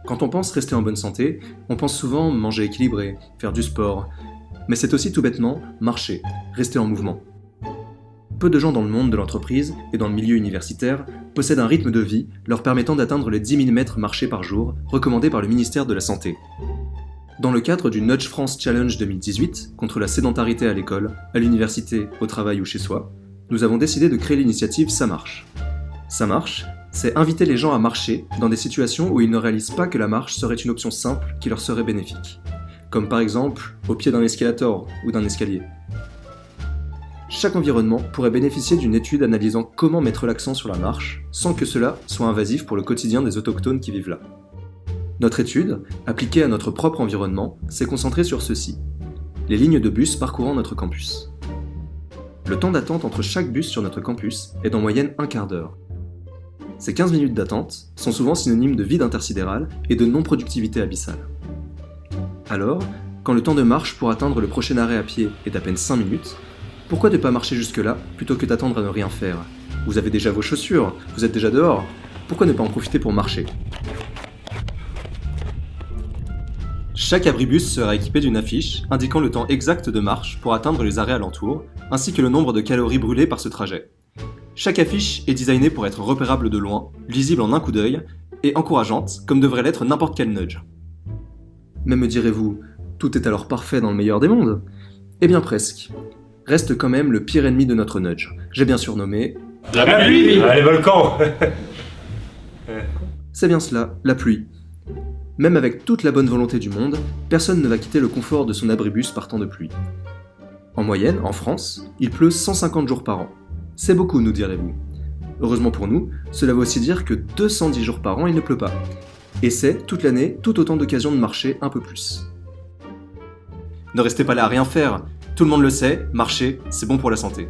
Quand on pense rester en bonne santé, on pense souvent manger équilibré, faire du sport. Mais c'est aussi tout bêtement marcher, rester en mouvement. Peu de gens dans le monde de l'entreprise et dans le milieu universitaire possèdent un rythme de vie leur permettant d'atteindre les 10 000 mètres marchés par jour recommandés par le ministère de la Santé. Dans le cadre du Nudge France Challenge 2018 contre la sédentarité à l'école, à l'université, au travail ou chez soi, nous avons décidé de créer l'initiative Ça marche. Ça marche, c'est inviter les gens à marcher dans des situations où ils ne réalisent pas que la marche serait une option simple qui leur serait bénéfique. Comme par exemple au pied d'un escalator ou d'un escalier. Chaque environnement pourrait bénéficier d'une étude analysant comment mettre l'accent sur la marche sans que cela soit invasif pour le quotidien des autochtones qui vivent là. Notre étude, appliquée à notre propre environnement, s'est concentrée sur ceci: les lignes de bus parcourant notre campus. Le temps d'attente entre chaque bus sur notre campus est d'en moyenne un quart d'heure. Ces 15 minutes d'attente sont souvent synonymes de vide intersidéral et de non-productivité abyssale. Alors, quand le temps de marche pour atteindre le prochain arrêt à pied est d'à peine 5 minutes, pourquoi ne pas marcher jusque-là plutôt que d'attendre à ne rien faire? Vous avez déjà vos chaussures, vous êtes déjà dehors, pourquoi ne pas en profiter pour marcher? Chaque abribus sera équipé d'une affiche indiquant le temps exact de marche pour atteindre les arrêts alentours, ainsi que le nombre de calories brûlées par ce trajet. Chaque affiche est designée pour être repérable de loin, lisible en un coup d'œil, et encourageante, comme devrait l'être n'importe quel nudge. Mais me direz-vous, tout est alors parfait dans le meilleur des mondes? Eh bien presque. Reste quand même le pire ennemi de notre nudge. J'ai bien surnommé... La pluie. Les volcans. C'est bien cela, la pluie. Même avec toute la bonne volonté du monde, personne ne va quitter le confort de son abribus par temps de pluie. En moyenne, en France, il pleut 150 jours par an. C'est beaucoup, nous direz-vous. Heureusement pour nous, cela veut aussi dire que 210 jours par an il ne pleut pas. Et c'est, toute l'année, tout autant d'occasions de marcher un peu plus. Ne restez pas là à rien faire. Tout le monde le sait, marcher, c'est bon pour la santé.